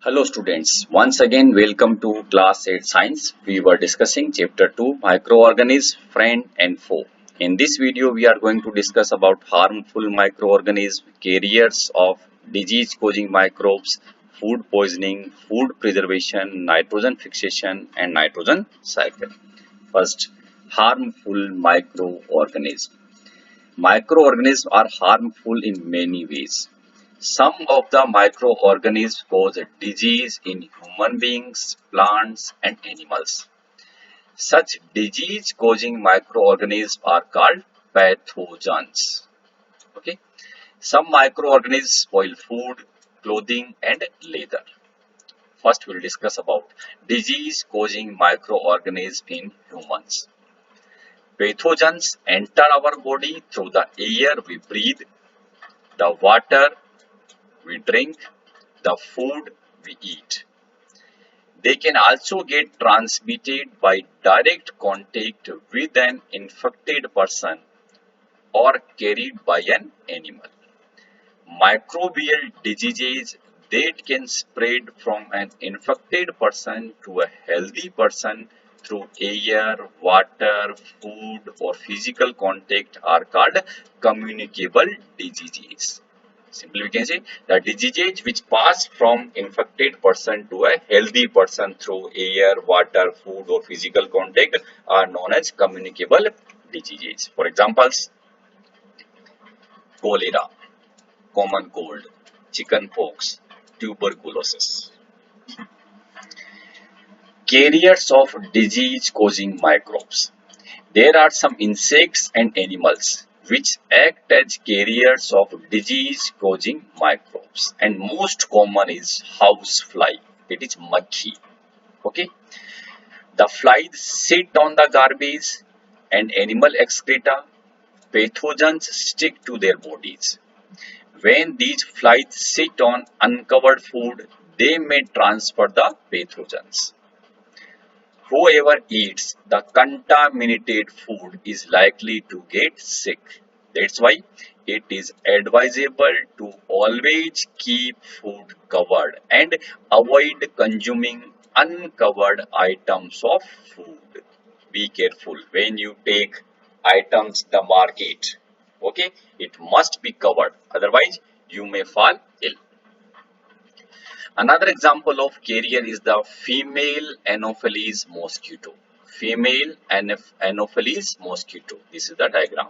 Hello students, once again welcome to class 8 science. We were discussing chapter 2 microorganisms, friend and foe. In this video we are going to discuss about harmful microorganisms, carriers of disease causing microbes, food poisoning, food preservation, nitrogen fixation and nitrogen cycle. First, harmful microorganisms. Microorganisms are harmful in many ways. Some of the microorganisms cause disease in human beings, plants, and animals. Such disease causing microorganisms are called pathogens. Okay. Some microorganisms spoil food, clothing, and leather. First, we'll discuss about disease causing microorganisms in humans. Pathogens enter our body through the air we breathe, the water we drink, the food we eat. They can also get transmitted by direct contact with an infected person or carried by an animal. Microbial diseases that can spread from an infected person to a healthy person through air, water, food, or physical contact are called communicable diseases. Simply we can say the diseases which pass from infected person to a healthy person through air, water, food or physical contact are known as communicable diseases. For examples, cholera, common cold, chickenpox, tuberculosis. Carriers of disease causing microbes. There are some insects and animals which act as carriers of disease causing microbes, and most common is house fly, that is makhi. Okay, the flies sit on the garbage and animal excreta. Pathogens stick to their bodies. When these flies sit on uncovered food, they may transfer the pathogens. Whoever eats the contaminated food is likely to get sick. That's why it is advisable to always keep food covered and avoid consuming uncovered items of food. Be careful when you take items in the market. Okay, it must be covered, otherwise you may fall ill. Another example of carrier is the female Anopheles mosquito. Female Anopheles mosquito. This is the diagram,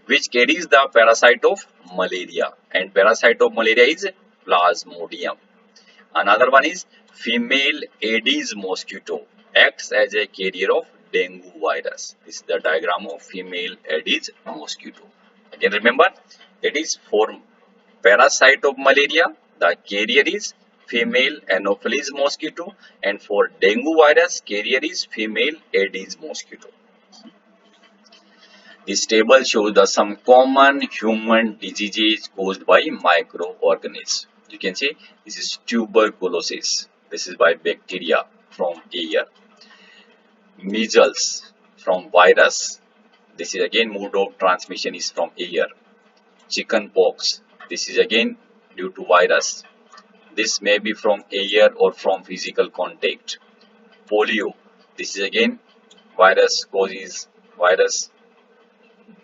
which carries the parasite of malaria, and parasite of malaria is Plasmodium. Another one is female Aedes mosquito, acts as a carrier of dengue virus. This is the diagram of female Aedes mosquito. Again remember, it is for parasite of malaria, the carrier is female Anopheles mosquito, and for dengue virus, carrier is female Aedes mosquito. This table shows the some common human diseases caused by microorganisms. You can see this is tuberculosis. This is by bacteria from air. Measles from virus. This is again mode of transmission is from air. Chickenpox. This is again due to virus. This may be from air or from physical contact. Polio. This is again virus causes virus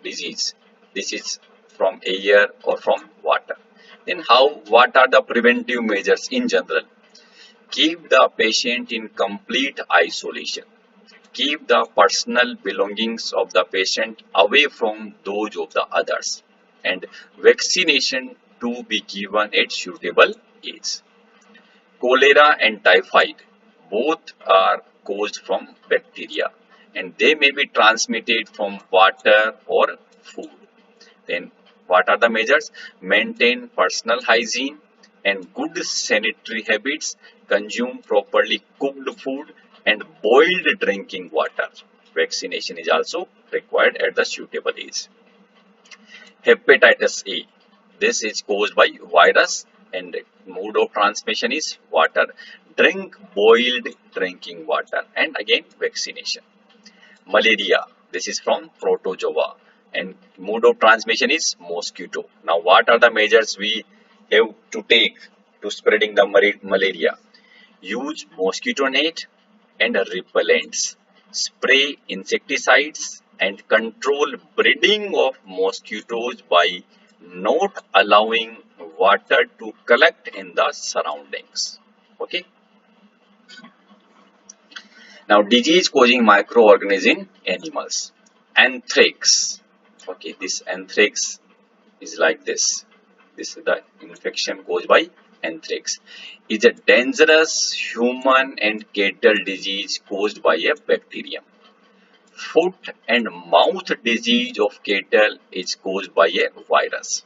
disease. This is from air or from water. Then what are the preventive measures in general? Keep the patient in complete isolation. Keep the personal belongings of the patient away from those of the others. And vaccination to be given at suitable age. Cholera and typhoid both are caused from bacteria, and they may be transmitted from water or food. Then what are the measures? Maintain personal hygiene and good sanitary habits, consume properly cooked food and boiled drinking water. Vaccination is also required at the suitable age. Hepatitis A. This is caused by virus and mode of transmission is water. Drink boiled drinking water, and again vaccination. Malaria. This is from protozoa and mode of transmission is mosquito. Now what are the measures we have to take to spreading the malaria. Use mosquito net and repellents. Spray insecticides and control breeding of mosquitoes by not allowing water to collect in the surroundings. Okay. Now, disease causing microorganism in animals. Anthrax. Okay, this anthrax is like this. This is the infection caused by anthrax. Is a dangerous human and cattle disease caused by a bacterium. Foot and mouth disease of cattle is caused by a virus.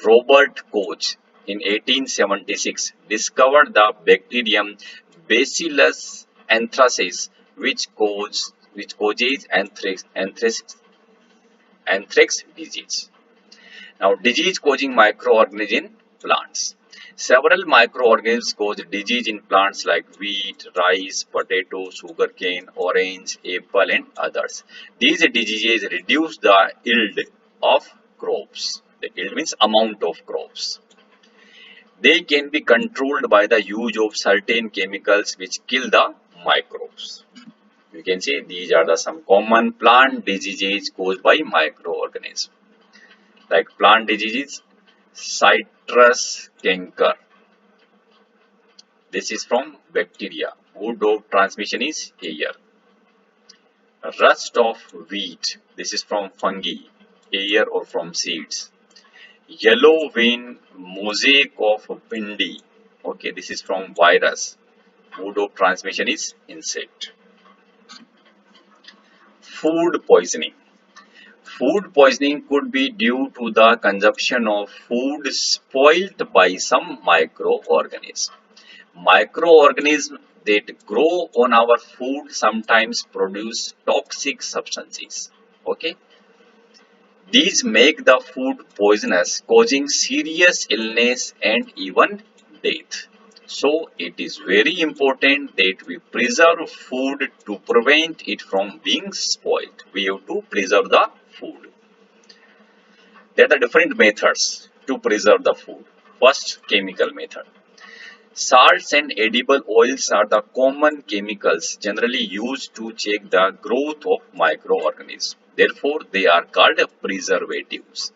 Robert Koch in 1876 discovered the bacterium Bacillus anthracis, which causes anthrax disease. Now, disease causing microorganisms in plants. Several microorganisms cause disease in plants like wheat, rice, potato, sugarcane, orange, apple, and others. These diseases reduce the yield of crops. The yield means amount of crops. They can be controlled by the use of certain chemicals which kill the microbes. You can see these are some common plant diseases caused by microorganisms. Like plant diseases, citrus canker. This is from bacteria. Mode of transmission is air. Rust of wheat. This is from fungi, air or from seeds. Yellow vein mosaic of bindi. Okay, this is from virus. Mode of transmission is insect. Food poisoning. Food poisoning could be due to the consumption of food spoiled by some microorganisms. Microorganisms that grow on our food sometimes produce toxic substances. Okay. These make the food poisonous, causing serious illness and even death. So, it is very important that we preserve food to prevent it from being spoiled. We have to preserve the food. There are different methods to preserve the food. First, chemical method. Salts and edible oils are the common chemicals generally used to check the growth of microorganisms. Therefore, they are called preservatives.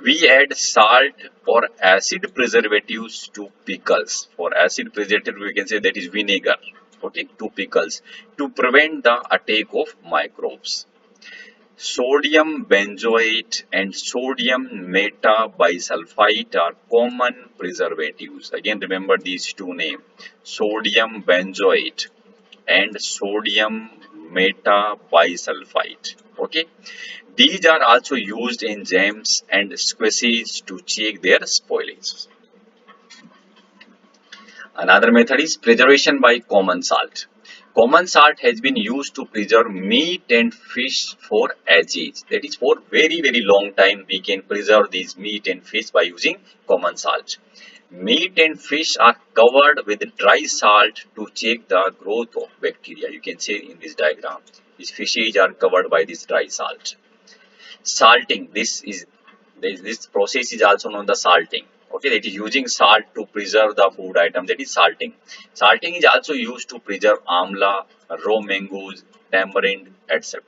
We add salt or acid preservatives to pickles. For acid preservative, we can say that is vinegar. Okay, to pickles to prevent the attack of microbes. Sodium benzoate and sodium metabisulfite are common preservatives. Again, remember these two names, sodium benzoate and sodium metabisulfite. Okay, these are also used in jams and squeezes to check their spoilage. Another method is preservation by common salt. Common salt has been used to preserve meat and fish for ages. That is, for very long time we can preserve these meat and fish by using common salt. Meat and fish are covered with dry salt to check the growth of bacteria. You can see in this diagram, these fishes are covered by this dry salt. Salting, this process is also known as salting. Okay, that is using salt to preserve the food item, that is salting. Salting is also used to preserve amla, raw mangoes, tamarind, etc.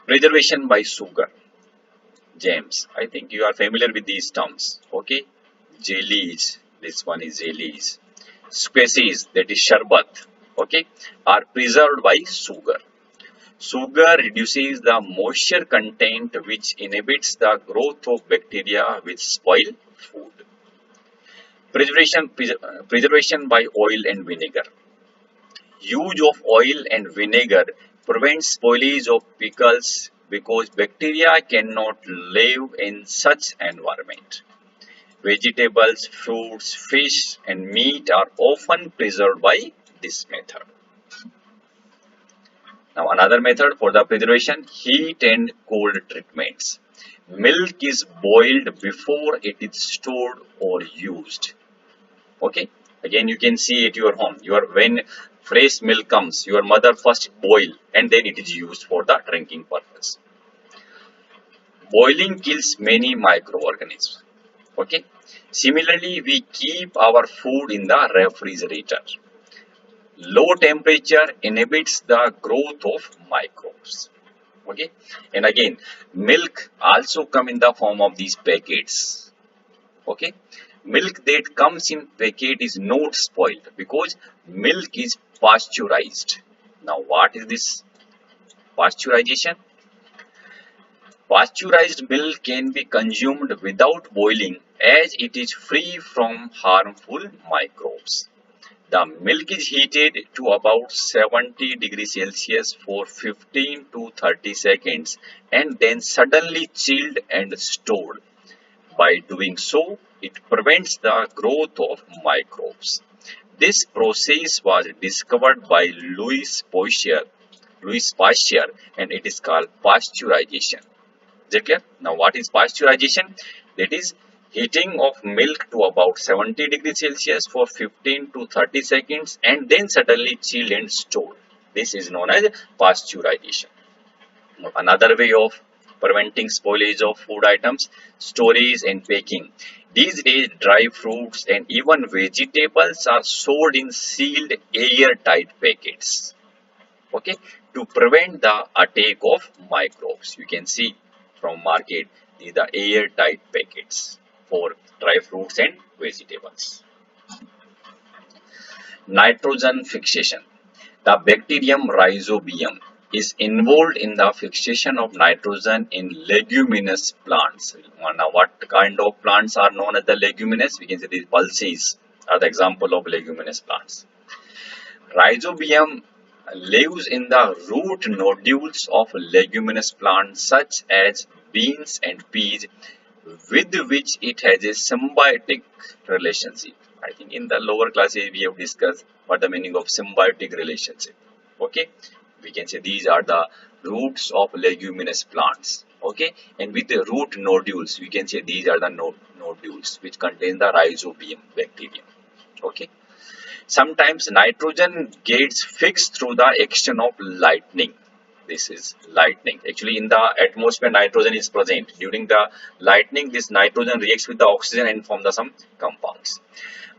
Preservation by sugar, jams. I think you are familiar with these terms. Okay, jellies, this one is jellies. Squeezes, that is sharbat, okay, are preserved by sugar. Sugar reduces the moisture content which inhibits the growth of bacteria which spoil food. Preservation by oil and vinegar. Use of oil and vinegar prevents spoilage of pickles because bacteria cannot live in such environment. Vegetables, fruits, fish and meat are often preserved by this method. Now, another method for the preservation, heat and cold treatments. Milk is boiled before it is stored or used. Okay, again you can see at your home, when fresh milk comes, your mother first boil and then it is used for the drinking purpose. Boiling kills many microorganisms. Okay, Similarly, we keep our food in the refrigerator. Low temperature inhibits the growth of microbes. Okay, and again, milk also come in the form of these packets. Okay, milk that comes in packet is not spoiled because milk is pasteurized. Now, what is this pasteurization? Pasteurized milk can be consumed without boiling as it is free from harmful microbes. The milk is heated to about 70 degrees Celsius for 15 to 30 seconds and then suddenly chilled and stored. By doing so, it prevents the growth of microbes. This process was discovered by Louis Pasteur, and it is called pasteurization. Is it clear? Now, what is pasteurization? That is heating of milk to about 70 degrees Celsius for 15 to 30 seconds and then suddenly chilled and stored. This is known as pasteurization. Now, another way of preventing spoilage of food items, storage and packing. These days, dry fruits and even vegetables are stored in sealed airtight packets. Okay, to prevent the attack of microbes. You can see from market these are airtight packets for dry fruits and vegetables. Nitrogen fixation. The bacterium rhizobium is involved in the fixation of nitrogen in leguminous plants. Now, what kind of plants are known as the leguminous? We can say these pulses are the example of leguminous plants. Rhizobium lives in the root nodules of leguminous plants such as beans and peas, with which it has a symbiotic relationship. I think in the lower classes we have discussed what the meaning of symbiotic relationship. Okay, we can say these are the roots of leguminous plants. Okay, and with the root nodules, we can say these are the nodules which contain the rhizobium bacterium. Okay. Sometimes nitrogen gets fixed through the action of lightning. This is lightning. Actually, in the atmosphere, nitrogen is present. During the lightning, this nitrogen reacts with the oxygen and form the some compounds.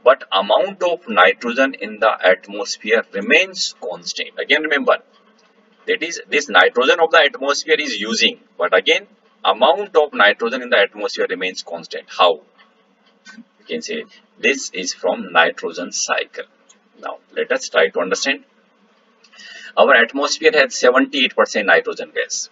But amount of nitrogen in the atmosphere remains constant. Again, remember, that is, this nitrogen of the atmosphere is using. But again, amount of nitrogen in the atmosphere remains constant. How? You can say this is from nitrogen cycle. Now, let us try to understand. Our atmosphere has 78% nitrogen gas.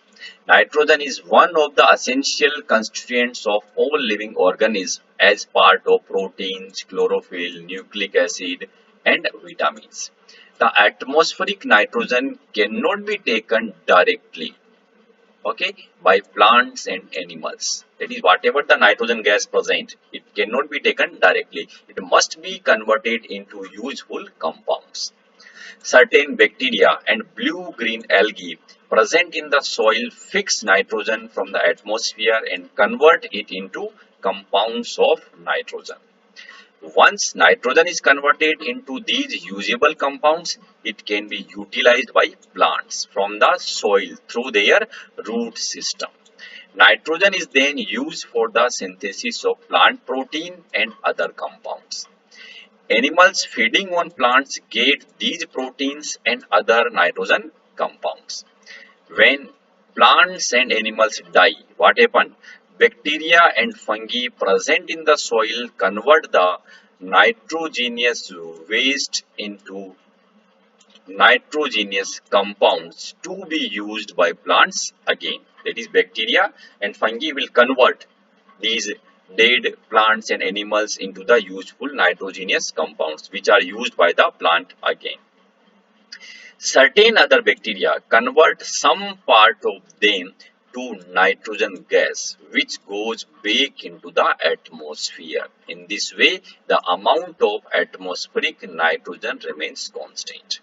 Nitrogen is one of the essential constituents of all living organisms as part of proteins, chlorophyll, nucleic acid, and vitamins. The atmospheric nitrogen cannot be taken directly, okay, by plants and animals. That is, whatever the nitrogen gas present, it cannot be taken directly. It must be converted into useful compounds. Certain bacteria and blue-green algae present in the soil fix nitrogen from the atmosphere and convert it into compounds of nitrogen. Once nitrogen is converted into these usable compounds, it can be utilized by plants from the soil through their root system. Nitrogen is then used for the synthesis of plant protein and other compounds. Animals feeding on plants get these proteins and other nitrogen compounds. When plants and animals die, what happens? Bacteria and fungi present in the soil convert the nitrogenous waste into nitrogenous compounds to be used by plants again. That is, bacteria and fungi will convert these dead plants and animals into the useful nitrogenous compounds which are used by the plant again. Certain other bacteria convert some part of them to nitrogen gas which goes back into the atmosphere. In this way, the amount of atmospheric nitrogen remains constant.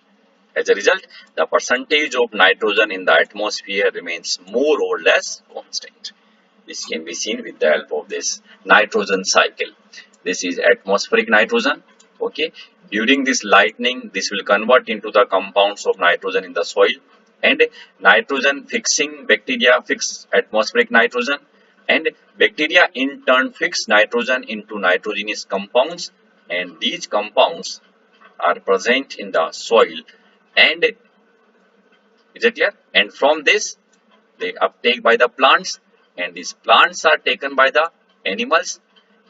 As a result, the percentage of nitrogen in the atmosphere remains more or less constant. This can be seen with the help of this nitrogen cycle. This is atmospheric nitrogen. Okay. During this lightning, this will convert into the compounds of nitrogen in the soil, and nitrogen fixing bacteria fix atmospheric nitrogen. And bacteria in turn fix nitrogen into nitrogenous compounds, and these compounds are present in the soil. And is it clear? And from this they uptake by the plants, and these plants are taken by the animals.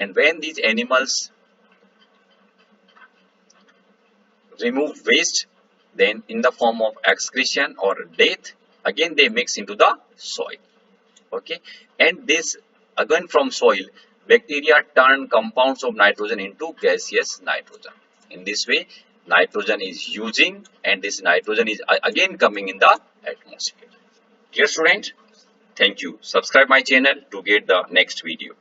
And when these animals remove waste, then in the form of excretion or death, again they mix into the soil. Okay, and this again from soil, bacteria turn compounds of nitrogen into gaseous nitrogen. In this way, nitrogen is using, and this nitrogen is again coming in the atmosphere. Dear student, thank you. Subscribe my channel to get the next video.